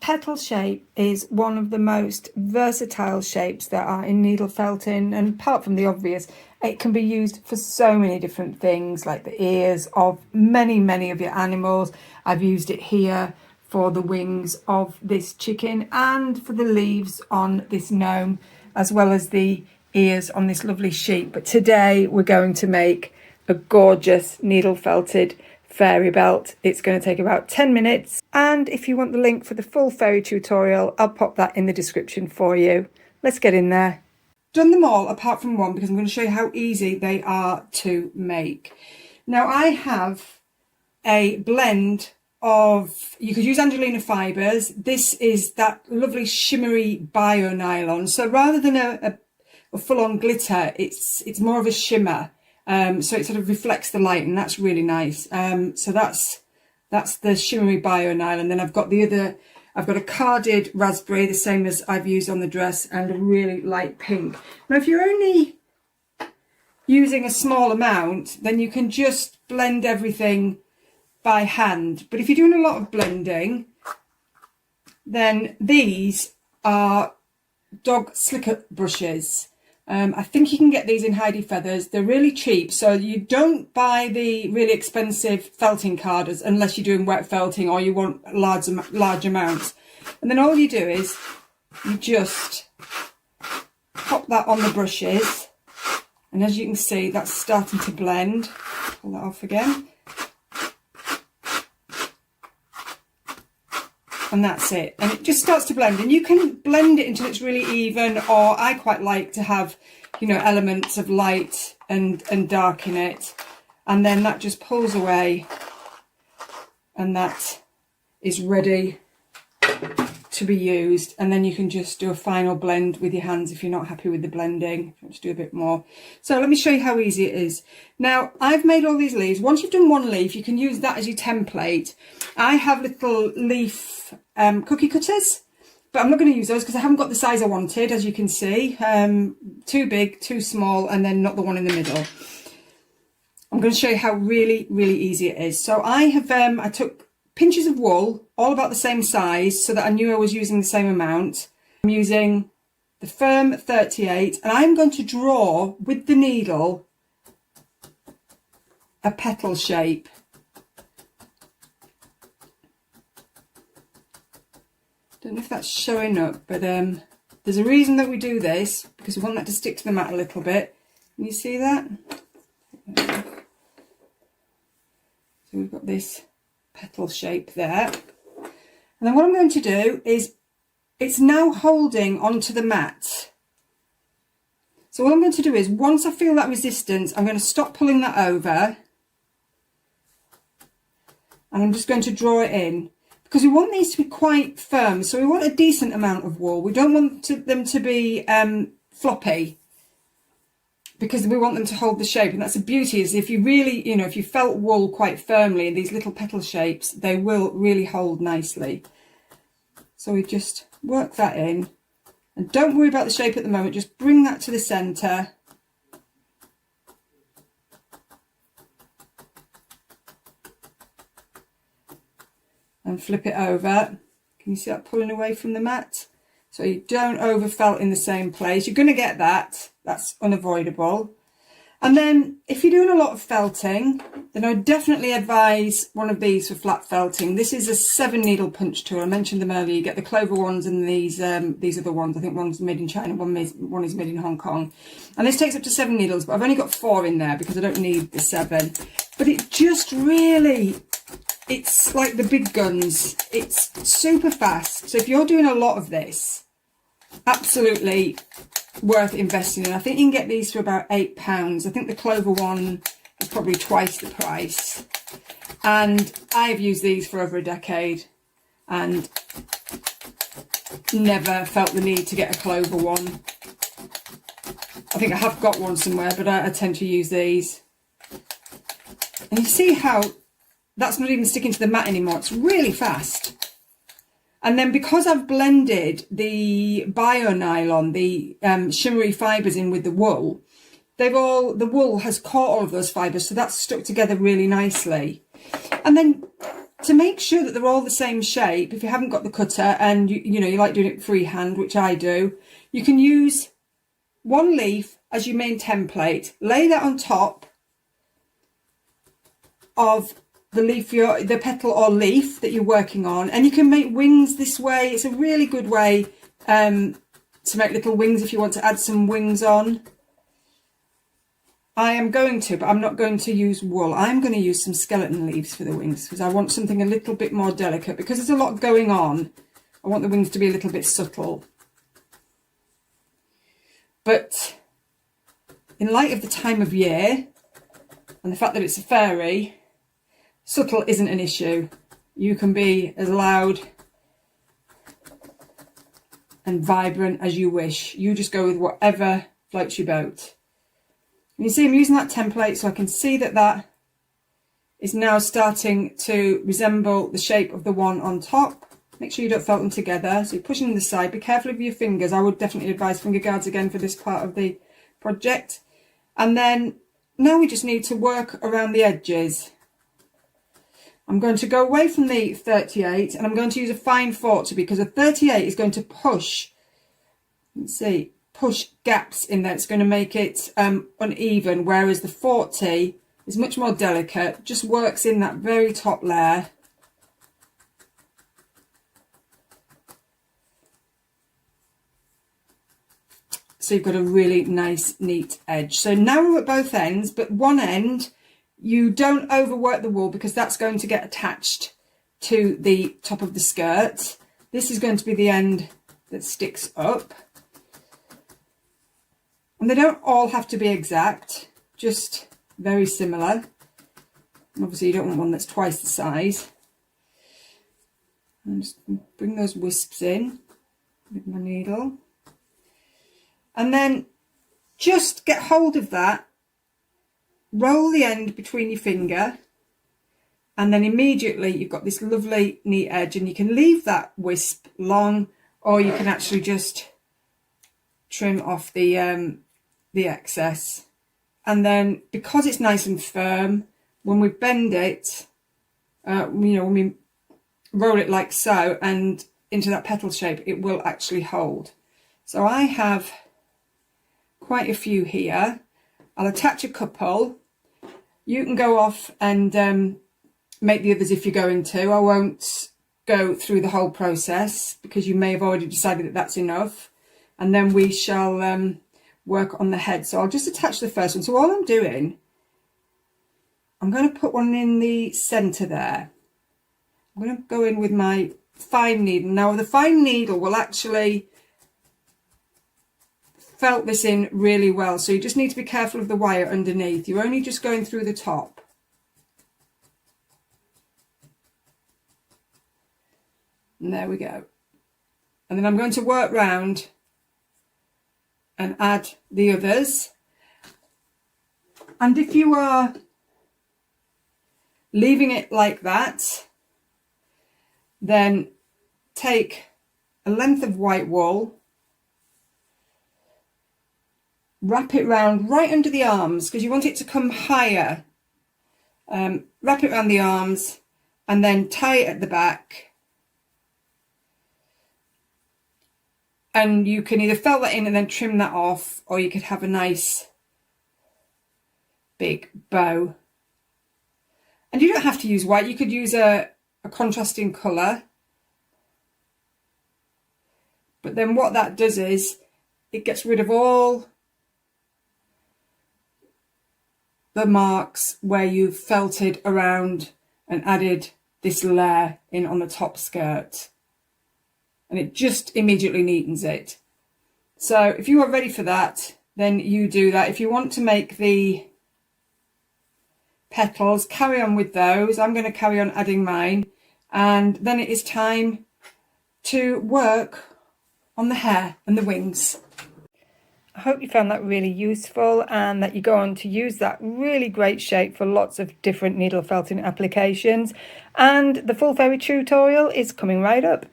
petal shape is one of the most versatile shapes that are in needle felting, and apart from the obvious, it can be used for so many different things, like the ears of many of your animals. I've used it here for the wings of this chicken and for the leaves on this gnome, as well as the ears on this lovely sheep. But today we're going to make a gorgeous needle felted fairy belt. It's going to take about 10 minutes, and if you want the link for the full fairy tutorial, I'll pop that in the description for you. Let's get in there. Done them all apart from one, because I'm going to show you how easy they are to make. Now I have a blend of, you could use Angelina fibres. This is that lovely shimmery bio nylon, so rather than a full-on glitter, it's more of a shimmer. So it sort of reflects the light, and that's really nice. So that's the shimmery bio nylon. Then I've got a carded raspberry, the same as I've used on the dress, and a really light pink. Now, if you're only using a small amount, then you can just blend everything by hand. But if you're doing a lot of blending, then these are dog slicker brushes. I think you can get these in Heidi Feathers. They're really cheap, so you don't buy the really expensive felting carders unless you're doing wet felting or you want large amounts. And then all you do is you just pop that on the brushes, and as you can see, that's starting to blend. Pull that off again. And that's it, and it just starts to blend, and you can blend it until it's really even, or I quite like to have, you know, elements of light and dark in it, and then that just pulls away, and that is ready to be used. And then you can just do a final blend with your hands if you're not happy with the blending, if you want to do a bit more. So let me show you how easy it is. Now I've made all these leaves. Once you've done one leaf, you can use that as your template. I have little leaf cookie cutters, but I'm not going to use those because I haven't got the size I wanted, as you can see. Too big, too small, and then not the one in the middle. I'm going to show you how really easy it is. So I took pinches of wool, all about the same size, so that I knew I was using the same amount. I'm using the firm 38, and I'm going to draw with the needle a petal shape. Don't know if that's showing up, but there's a reason that we do this, because we want that to stick to the mat a little bit. Can you see that? So we've got this petal shape there, and then what I'm going to do is, it's now holding onto the mat. So what I'm going to do is, once I feel that resistance, I'm going to stop pulling that over, and I'm just going to draw it in, because we want these to be quite firm. So we want a decent amount of wool. We don't want them to be floppy, because we want them to hold the shape. And that's the beauty, is if you really, you know, if you felt wool quite firmly in these little petal shapes, they will really hold nicely. So we just work that in, and don't worry about the shape at the moment, just bring that to the centre. And flip it over. Can you see that pulling away from the mat? So you don't over felt in the same place. You're going to get that. That's unavoidable. And then if you're doing a lot of felting, then I would definitely advise one of these for flat felting. This is a 7 needle punch tool. I mentioned them earlier. You get the clover ones, and these are the ones. I think one's made in China, one is made in Hong Kong. And this takes up to 7 needles, but I've only got 4 in there because I don't need the 7. But it just really, it's like the big guns. It's super fast. So if you're doing a lot of this, absolutely worth investing in. I think you can get these for about £8. I think the clover one is probably twice the price. And I've used these for over a decade and never felt the need to get a clover one. I think I have got one somewhere, but I tend to use these. And you see how that's not even sticking to the mat anymore. It's really fast. And then because I've blended the bio nylon, the shimmery fibres in with the wool, the wool has caught all of those fibres, so that's stuck together really nicely. And then to make sure that they're all the same shape, if you haven't got the cutter and you know you like doing it freehand, which I do, you can use one leaf as your main template, lay that on top of the leaf, the petal or leaf that you're working on, and you can make wings this way. It's a really good way to make little wings if you want to add some wings on. I am going to, but I'm not going to use wool. I'm going to use some skeleton leaves for the wings because I want something a little bit more delicate, because there's a lot going on. I want the wings to be a little bit subtle. But in light of the time of year and the fact that it's a fairy, subtle isn't an issue. You can be as loud and vibrant as you wish. You just go with whatever floats your boat. You see I'm using that template, so I can see that that is now starting to resemble the shape of the one on top. Make sure you don't felt them together. So you're pushing them to the side. Be careful of your fingers. I would definitely advise finger guards again for this part of the project. And then now we just need to work around the edges. I'm going to go away from the 38 and I'm going to use a fine 40, because a 38 is going to push, let's see, push gaps in there. It's going to make it uneven, whereas the 40 is much more delicate, just works in that very top layer. So you've got a really nice, neat edge. So now we're at both ends, but one end, you don't overwork the wool because that's going to get attached to the top of the skirt. This is going to be the end that sticks up. And they don't all have to be exact, just very similar. And obviously you don't want one that's twice the size. And just bring those wisps in with my needle. And then just get hold of that, roll the end between your finger, and then immediately you've got this lovely neat edge, and you can leave that wisp long, or you can actually just trim off the excess. And then because it's nice and firm, when we bend it, when we roll it like so and into that petal shape, it will actually hold. So I have quite a few here. I'll attach a couple. You can go off and make the others if you're going to. I won't go through the whole process because you may have already decided that that's enough. And then we shall work on the head. So I'll just attach the first one. So all I'm doing, I'm going to put one in the centre there. I'm going to go in with my fine needle. Now the fine needle will actually felt this in really well, so you just need to be careful of the wire underneath. You're only just going through the top. And there we go. And then I'm going to work round and add the others. And if you are leaving it like that, then take a length of white wool, wrap it round right under the arms because you want it to come higher. Wrap it around the arms and then tie it at the back. And you can either felt that in and then trim that off, or you could have a nice big bow. And you don't have to use white. You could use a contrasting colour. But then what that does is it gets rid of all the marks where you've felted around and added this layer in on the top skirt, and it just immediately neatens it. So if you are ready for that, then you do that. If you want to make the petals, carry on with those. I'm going to carry on adding mine, and then it is time to work on the hair and the wings. I hope you found that really useful and that you go on to use that really great shape for lots of different needle felting applications. And the full fairy tutorial is coming right up.